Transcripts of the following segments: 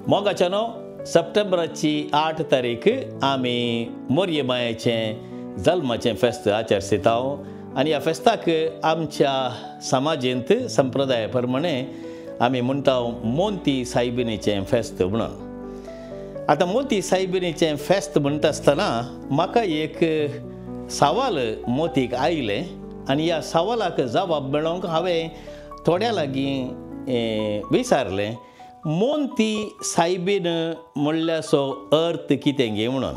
मोगाच्यानो सप्टेंबराची 8 तारीख आमी मोरये मायेचें जल्माचें फेस्त आचरता आनी ह्या फेस्ताक आमच्या समाजेंत संप्रदाया प्रमाणे आमी म्हणटा मोंती सायबिणीचें फेस्त म्हणून. आतां मोती सायबिणीचें फेस्त म्हणटा आसतना म्हाका एक सवाल मोतीक आयलें आनी ह्या सवालाक जवाब मेळोवंक हांवें थोड्या लागीं विचारलें मोंती सायबीण म्हणल्याचो अर्थ कितें गे म्हणून.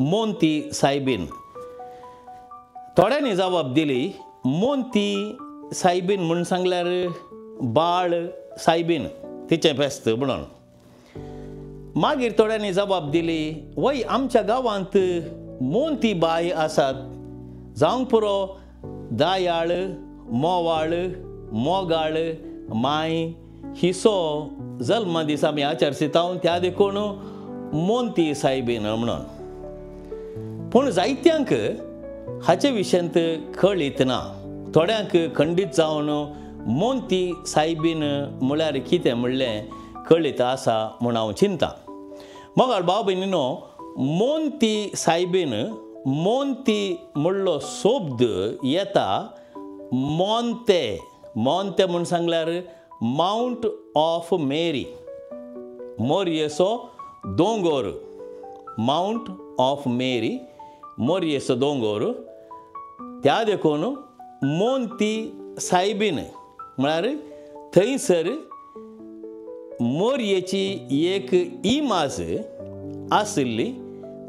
मोंती सायबीण थोड्यांनी जवाब दिली मोंती सायबीण म्हूण सांगल्यार बाळ सायबीण तिचें फेस्त म्हणून. मागीर थोड्यांनी जवाब दिली वय आमच्या गांवांत मोंती बाय आसात जावंक पुरो दायाळ मोवाळ मोगाळ माय हिसो जल्मा दीस आमी आचरता त्या देखून मोंती सायबीण म्हणून. पूण जायत्यांक हाचे विशयांत कळीत ना. थोड्यांक खंडीत जावन मोंती सायबीण म्हळ्यार कितें म्हणलें कळीत आसा म्हूण हांव चिंतां. मोगाळ भाव भयणीनो, मोंती सायबीण मोंती म्हणलो शब्द येता मोंते. मोंते म्हूण सांगल्यार माउंट ऑफ मेरी, मोरयेचो दोंगर. माउंट ऑफ मेरी मोरयेचो दोंगर. त्या देखून मोंती सायबीण म्हळ्यार थंयसर मोरयेची एक इमाज आशिल्ली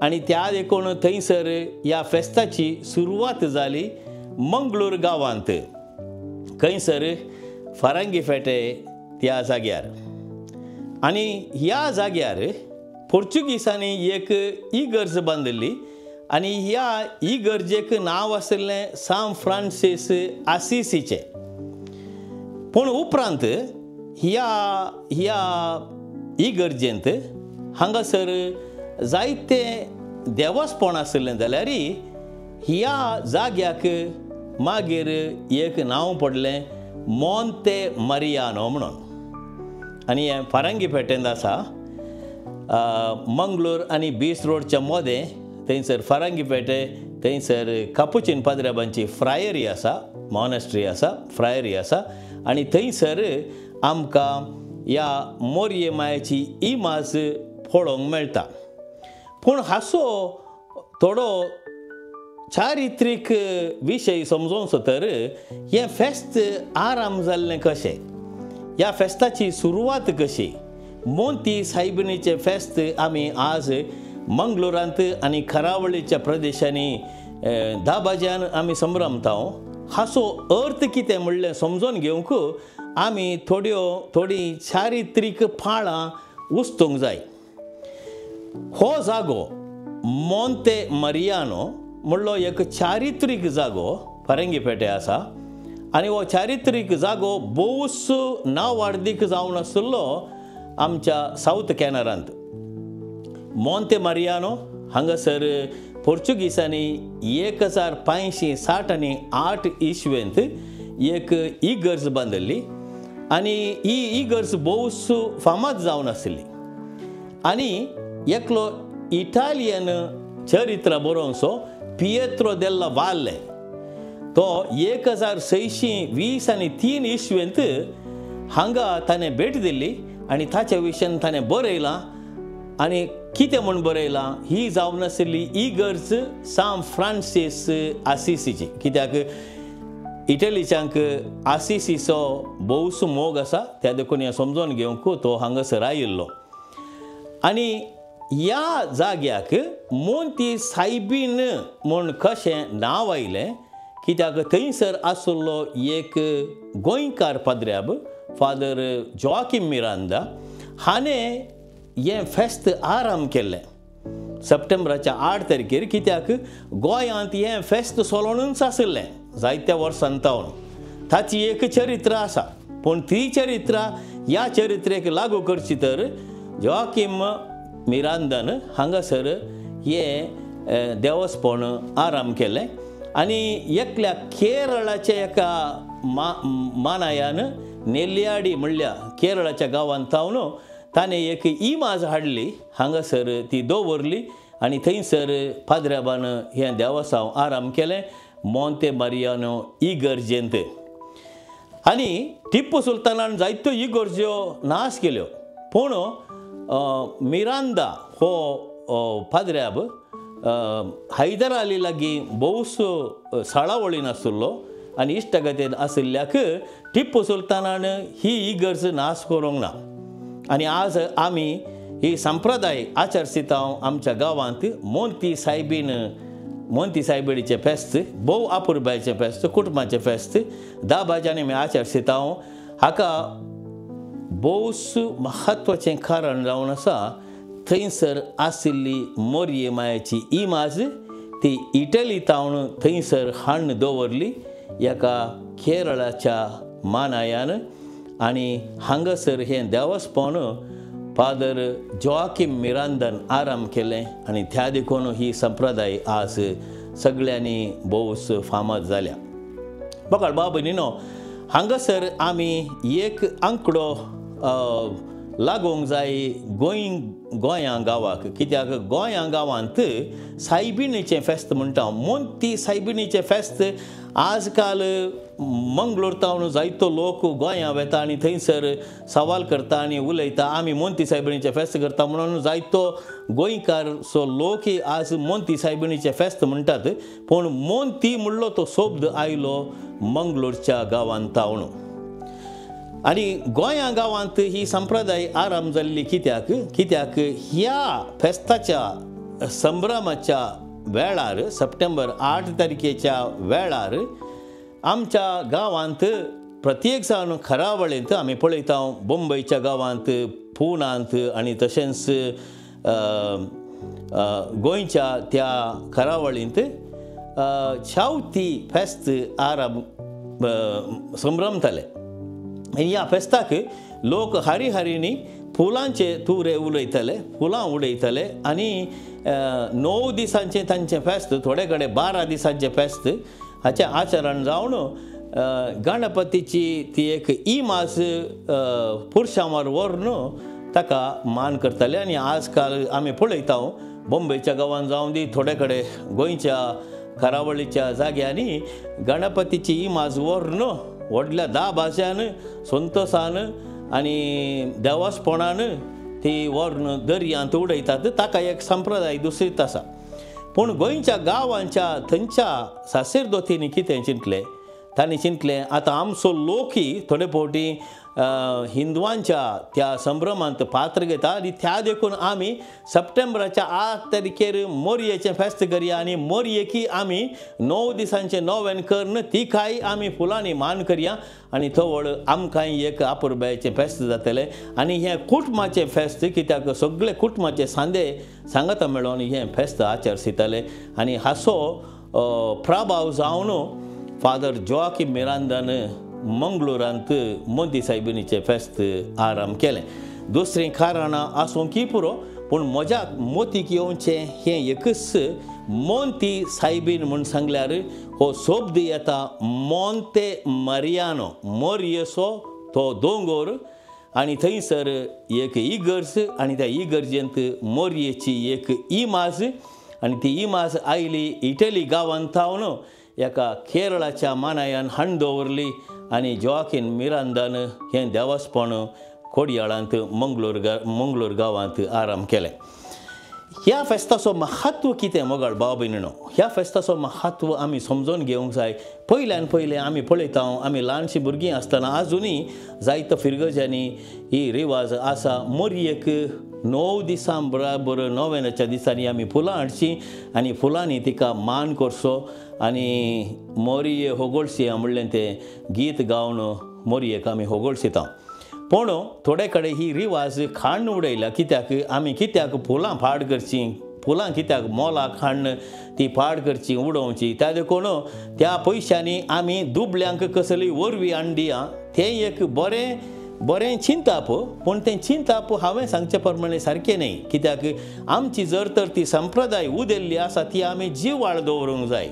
आनी त्या देखून थंयसर ह्या फेस्ताची सुरवात जाली मंगळूर गांवांत, खंयसर फरांगीफेटे त्या जाग्यार. आनी ह्या जाग्यार पोर्चुगीसांनी एक इगर्ज बांदली आनी ह्या इगर्जेक नांव आशिल्लें सान फ्रांसीस आसिसीचें. पूण उपरांत ह्या इगर्जेंत हांगासर जायते देवस्थान आशिल्लें जाल्यारय ह्या जाग्याक मागीर एक नांव पडलें मोंते मारियानो म्हणून. आनी हें फरांगीपेटेंत आसा, मंगळूर आनी बीच रोडच्या मोदें. थंयसर फरांगीपेटे, थंयसर कापुचीन पाद्र्याबांची फ्रायरी आसा, मॉनेस्ट्री आसा, फ्रायरी आसा आनी थंयसर आमकां ह्या मोरये मायेची इमाज पळोवंक मेळटा. पूण हाचो थोडो चारित्रीक विशय समजोवचो तर हें फेस्त आराम जाल्लें कशें, ह्या फेस्ताची सुरवात कशी. मोंती सायबिणीचें फेस्त आमी आज मंगळुरांत आनी खरावळीच्या प्रदेशांनी दाबाज्यान आमी संभ्रमता. हाचो अर्थ कितें म्हणलें समजून घेवंक आमी थोडी चारित्रीक पाळां उस्तूंक जाय. हो जागो मोंते मारियानो म्हणलो एक चारित्रीक जागो फरांगीपेटे आसा आनी हो चारित्रीक जागो भोवूस नांवार्दीक जावन आशिल्लो आमच्या सावथ कॅनरांत. मोंते मारियानो हांगासर पोर्चुगीसांनी 1568 इस्वेंत एक इगर्ज बांदली आनी ही इगर्ज भोवूस फामाद जावन आशिल्ली. आनी एकलो इटालियन चरित्र बरोवचो पिएत्रो देल्ला वाल्ले तो 1623 इस्वेंत हांगा ताणें भेट दिल्ली आनी ताच्या विशयान ताणें बरयलां. आनी कितें म्हूण बरयलां, ही जावन आशिल्ली इगर्ज सान फ्रांसीस आसिसीची. कित्याक इटलीच्यांक आसिसीचो भोवूस मोग आसा, त्या देखून हें समजून घेवंक तो हांगासर आयिल्लो. आनी ह्या जाग्याक मोंती सायबीण म्हूण कशें नांव आयलें कित्याक थंयसर आशिल्लो एक गोंयकार पाद्र्याब फादर जोआकीम मिरांदा हाणें हें फेस्त आराम केल्लें सप्टेंबराच्या 8 तारखेर. कित्याक गोंयांत हें फेस्त चलोनूच आशिल्लें जायत्या वर्सांतावन. ताची एक चरित्र आसा, पूण ती चरित्रां ह्या चरित्रेक लागू करची तर जोआकीम मिरांदान हांगासर हें देवस्थान आराम केलें. आनी एकल्या केरळाच्या एका मानायान नेल्लियाडी म्हणल्या केरळाच्या गांवांत तावन ताणें एक इमाज हाडली हांगासर ती दवरली आनी थंयसर पाद्र्याबान हें देवासांव आराम केलें मोंते मारियानो इगर्जेंत. आनी टिप्पू सुलतानान जायत्यो इगर्ज्यो नाश केल्यो पूण मिरांदा हो पाद्र्याब हैदर अली लागीं भोवूस साळावळीन आसुल्लो आनी इश्टगतीन आशिल्ल्याक टिप्पू सुलतानान ही इगर्ज नाश करूंक ना. आनी आज आमी ही संप्रदाय आचारसितांव आमच्या गांवांत मोंती सायबीणीचें फेस्त भोव आपुरबायेचें फेस्त कुटुंबाचें फेस्त 10 बाजांनी आमी आचारसितांव हाका भोवूस म्हत्वाचें कारण जावन आसा. थंयसर आशिल्ली मोरये मायेची इमाज ती इटलीतावन थंयसर हाडून दवरली एका केरळाच्या मानायान आनी हांगासर हें देवस्थान फादर जोआकिम मिरांदान आराम केलें आनी त्या देखून ही संप्रदाय आज सगळ्यांनी भोवूस फामाद जाल्या. बघा बाबनीनो हांगासर आमी एक आंकडो लागूंक जाय गोंया गांवाक कित्याक गोंया गांवांत सायबिणीचें फेस्त म्हणटा मोंती सायबिणीचें फेस्त आजकाल मंगळूर तावन जायतो लोक गोंया वेता आनी थंयसर सवाल करता आनी उलयता आमी मोंती सायबिणीचें फेस्त करता म्हणून जायतो गोंयकार सो लोक आज मोंती सायबिणीचें फेस्त म्हणटात पूण मोंती म्हणलो तो शब्द आयलो मंगळूरच्या गांवांत तावन. आनी गोंया गांवांत ही संप्रदाय आराम जाल्ली कित्याक ह्या फेस्ताच्या संभ्रमाच्या वेळार सप्टेंबर 8 तारखेच्या वेळार आमच्या गांवांत प्रत्येक जाण खरावळेंत आमी पळयता मुंबयच्या गांवांत पुनांत आनी तशेंच गोंयच्या त्या खरावळींत छावती फेस्त आराम संभ्रमताले. आनी ह्या फेस्ताक लोक हारी फुलांचे तुरे उलयतले फुलां उडयतले आनी 9 दिसांचें तांचें फेस्त थोडे कडेन 12 दिसांचें फेस्त हाचें आचरण जावन गणपतीची ती एक इमाज पुरशांवर व्हरून ताका मान करताले. आनी आजकाल आमी पळयता मुंबयच्या गांवांत जावं दी थोडे कडेन गोंयच्या खरावळीच्या जाग्यांनी गणपतीची इमाज व्हरून व्हडल्या 10 भाज्यान संतोशान आनी देवासपणान ती व्हरून दर्यांत उडयतात. ताका एक संप्रदाय दुसरीच आसा. पूण गोंयच्या गांवांच्या थंयच्या सासेरदोतींनी कितें चिंतलें तांणी चिंतलें आतां आमचो लोकय थोडे फावटी हिंदुवांच्या त्या संभ्रमांत पात्र घेता आनी त्या देखून आमी सप्टेंबराच्या 8 तारखेर मोरयेचें फेस्त करया आनी मोरयेकी आमी 9 दिसांचें नोवेन करून तिकाय आमी फुलांनी मान करया आनी थवळ आमकांय एक आपुरबायेचें फेस्त जातलें. आनी हें कुटुंबाचें फेस्त कित्याक सगळे कुटुंबाचे सांगता मेळोन हें फेस्त आचरसिताले. आनी हाचो प्रभाव जावन फादर जोआकिम मिरांदान मंगळूरांत मोंती सायबिणीचें फेस्त आराम केलें. दुसरें कारण आसूं की पुरो पूण म्हज्या मोतीक येवचें हें एकच मोंती सायबीण म्हूण सांगल्यार हो शब्द येता मोंते मारियानो मोरयेचो तो दोंगर आनी थंयसर एक इगर्ज आनी त्या इगर्जेंत मोरयेची एक इमाज आनी ती इमाज आयली इटली गांवांत थावन एका केरळाच्या मानायान हाडून दवरली आनी जोआकिम मिरांदान हें देवासपण खोडयाळांत मंगळूर गांवांत आराम केलें. ह्या फेस्ताचो महत्व कितें मोगाळ भाव भयणीनो ह्या फेस्ताचो महत्व आमी समजून घेवंक जाय. पयल्यान पयलें आमी पळयता आमी ल्हानशीं भुरगीं आसतना आजुनूय जायतो फिरगज्यांनी ही रिवाज आसा. मोरयेक 9 दिसां बराबर नोवेनाच्या दिसांनी आमी फुलां हाडचीं आनी फुलांनी तिका मान करचो आनी मोरये होगोळशी म्हणलें तें गीत गावन मोरयेक आमी होगोळशिता. पूण थोडे कडेन ही रिवाज खाण उडयल्या कित्याक फुलां फाड करचीं फुलां कित्याक मोलाक हाडून ती फाड करची उडोवची त्या देखून त्या पयशांनी आमी दुबल्यांक कसली वरवीं हाडली तें एक बरें चिंताप. पूण तें चिंताप हांवें सांगचे प्रमाणे सारकें न्ही कित्याक आमची जर तर ती संप्रदाय उदेल्ली आसा ती आमी जीवाळ दवरूंक जाय.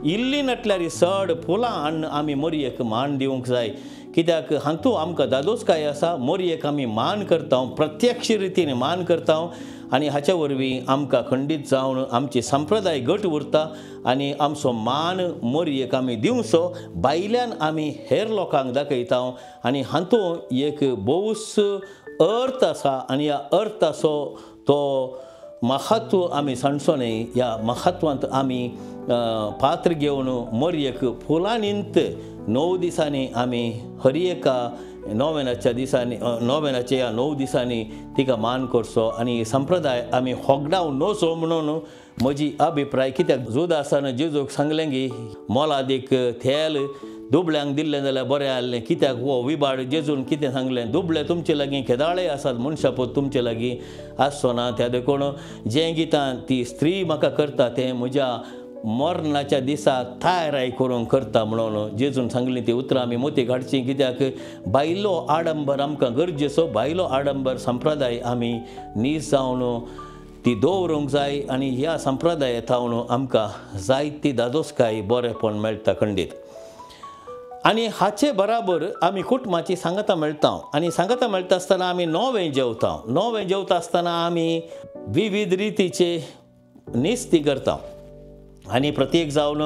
इल्ली नटल्यार चड फुलां हाडून आमी मोरयेक मान दिवंक जाय कित्याक हातू आमकां दादोसकाय आसा मोरयेक आमी मान करता प्रत्यक्ष रितीन मान करता आनी हाच्या वरवीं आमकां खंडीत जावन आमची संप्रदाय घट उरता आनी आमचो मान मोरयेक आमी दिवचो भायल्यान आमी हेर लोकांक दाखयता आनी हातूंत एक भोवूस अर्थ आसा आनी ह्या अर्थाचो तो महत्व आमी सांडचो न्ही ह्या महत्वांत आमी पात्र घेवन मोरयेक फुलांनींत 9 दिसांनी आमी हर एका नोवेनाच्या दिसांनी नोवेनाच्या ह्या 9 दिसांनी तिका मान करचो आनी संप्रदाय आमी होगडावन नोचो म्हणून म्हजी अभिप्राय कित्याक जुदासान जेजूक सांगलें की मोलादीक थेल दुबळ्यांक दिल्लें जाल्यार बरें आहलें कित्याक हो विबाड जेजून कितें सांगलें दुबळे तुमचे लागीं केदाळे आसात मनशापूत तुमचे लागीं आसचो ना त्या देखून जें गितां ती स्त्री म्हाका करता तें म्हज्या मरणाच्या दिसा थायराय करून करता म्हणून जेजून सांगली ती उतरां आमी मोती काडची कित्याक भायलो आडंबर आमकां गरजेचो भायलो आडंबर संप्रदाय आमी नीस जावन ती दवरूंक जाय आनी ह्या संप्रदायातावन आमकां जायती दादोसकाय बरेंपण मेळटा खंडीत आनी हाचे बराबर आमी कुटुंबाची सांगता मेळटा आनी सांगता मेळटा आसतना आमी नोवें जेवता आसतना आमी विविध रितीचे निस्ती करता आनी प्रत्येक जावन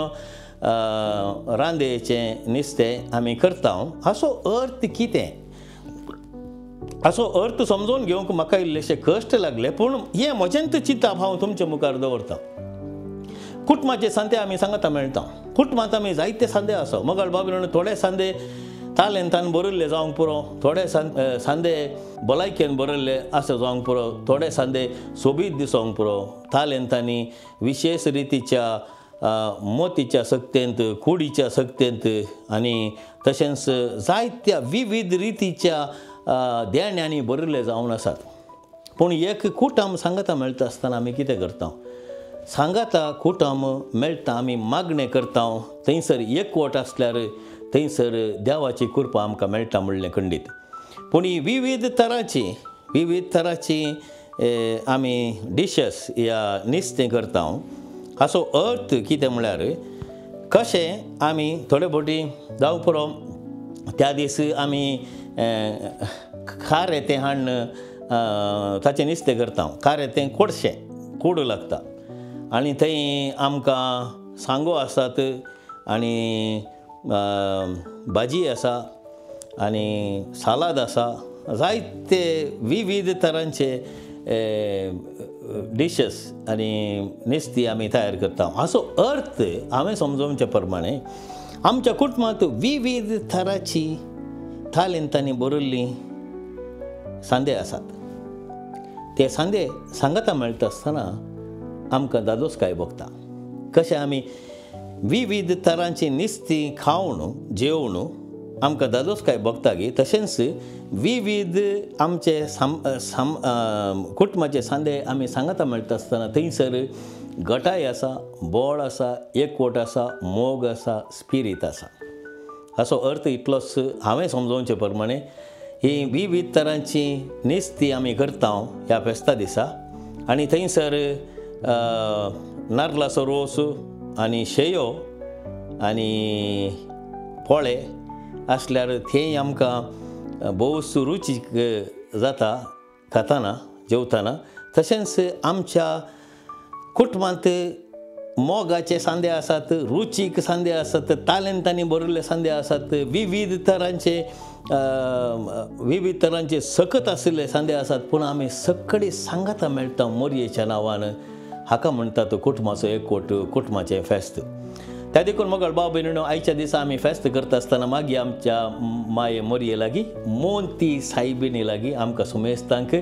रांदेचें नुस्तें आमी करता हाचो अर्थ कितें हाचो अर्थ समजून घेवंक म्हाका इल्लेशे कश्ट लागले पूण हें म्हजेंत चिंतप हांव तुमचे मुखार दवरतां कुटुंबाचे सांदे आमी सांगता मेळटा कुटुंबांत आमी जायते सांदे आसा मोगाळ बाबीन थोडे सांदे तालेंतान बरयल्ले जावंक पुरो थोडे सांदे भलायकेन बरयल्ले आसा जावंक पुरो थोडे सांदे सोबीत दिसोंक पुरो तालेंतांनी विशेष रितीच्या मोतीच्या सक्तेंत कुडीच्या सक्तेंत आनी तशेंच जायत्या विविध रितीच्या देण्यांनी बरयल्ले जावन आसात पूण एक कुटुंब सांगता मेळटा आसतना आमी कितें करता सांगता कुटुंब मेळटा आमी मागणें करता थंयसर एकवट आसल्यार थंयसर देवाची कृपा आमकां मेळटा म्हणलें खंडीत पूण ही विविध तरांची आमी डिशस ह्या नुस्तें करता हाचो अर्थ कितें म्हळ्यार कशें आमी थोडे फावटी जावं पुरो त्या दीस आमी खारें तें हाडून ताचें नुस्तें करता खारें तें कोडू लागता आनी थंय आमकां सांगो आसात आनी भाजी आसा आनी सालाद आसा जायते विविध तरांचे डिशस आनी नुस्तीं आमी तयार करता हाचो अर्थ हांवें समजोवचे प्रमाणे आमच्या कुटुंबांत विविध तरांची तालेंतांनी बरयल्लीं सांदे आसात ते सांदे सांगता मेळटा आसतना आमकां दादोसकाय भोगता कशें आमी विविध तरांची नुस्तीं खावन जेवण आमकां दादोसकाय भोगता गी तशेंच विविध आमचे कुटुंबाचे सांदे आमी सांगता मेळटा आसतना थंयसर गटाय आसा बोळ आसा एकवट आसा मोग आसा स्पिरीट आसा हाचो अर्थ इतलोच हांवें समजोवचे प्रमाणे ही विविध तरांची नुस्तीं आमी करता ह्या फेस्ता दिसा आनी थंयसर नारळाचो रोस आनी शेयो आनी पोळे आसल्यार थंय आमकां भोवूस रुचीक जाता खाताना जेवताना तशेंच आमच्या कुटुंबांत मोगाचे सांदे आसात रुचीक सांदे आसात तालेंतांनी बरयल्ले सांदे आसात विविध तरांचे सकत आशिल्ले सांदे आसात पूण आमी सगळी सांगता मेळटा मोरयेच्या नांवान हाका म्हणटा तो कुटुंबाचो एकवट कुटुंबाचें फेस्त त्या देखून मोगाळ भाव भयणीनो आयच्या दिसा आमी फेस्त करता आसतना मागीर आमच्या माये मोरये लागीं मोंती सायबिणी लागीं आमकां सुमेस्तांक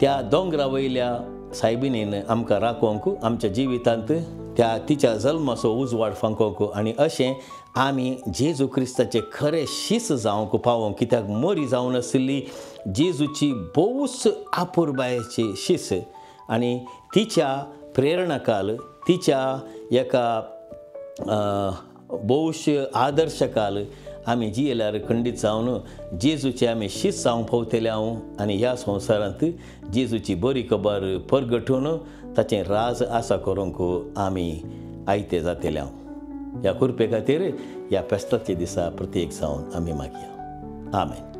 त्या दोंगरा वयल्या सायबिणीन आमकां राखोवंक आमच्या जिवितांत त्या तिच्या जल्माचो उजवाड फांकोवंक आनी अशें आमी जेजू क्रिस्ताचे खरें शीस जावंक पावोंक कित्याक मोरी जावन आशिल्ली जेजूची भोवूस आपुरबायेची शीस आनी तिच्या प्रेरणाकाल तिच्या एका भोवूशे आदर्शकाल आमी जियेल्यार खंडीत जावन जेजूचे आमी शीस जावंक पावतले हांव आनी ह्या संवसारांत जेजूची बरी खबर परगटून ताचें राज आसा करूंक आमी आयते जातले हांव ह्या कृपे खातीर ह्या फेस्ताचे दिसा प्रत्येक जावन आमी मागया आमेन.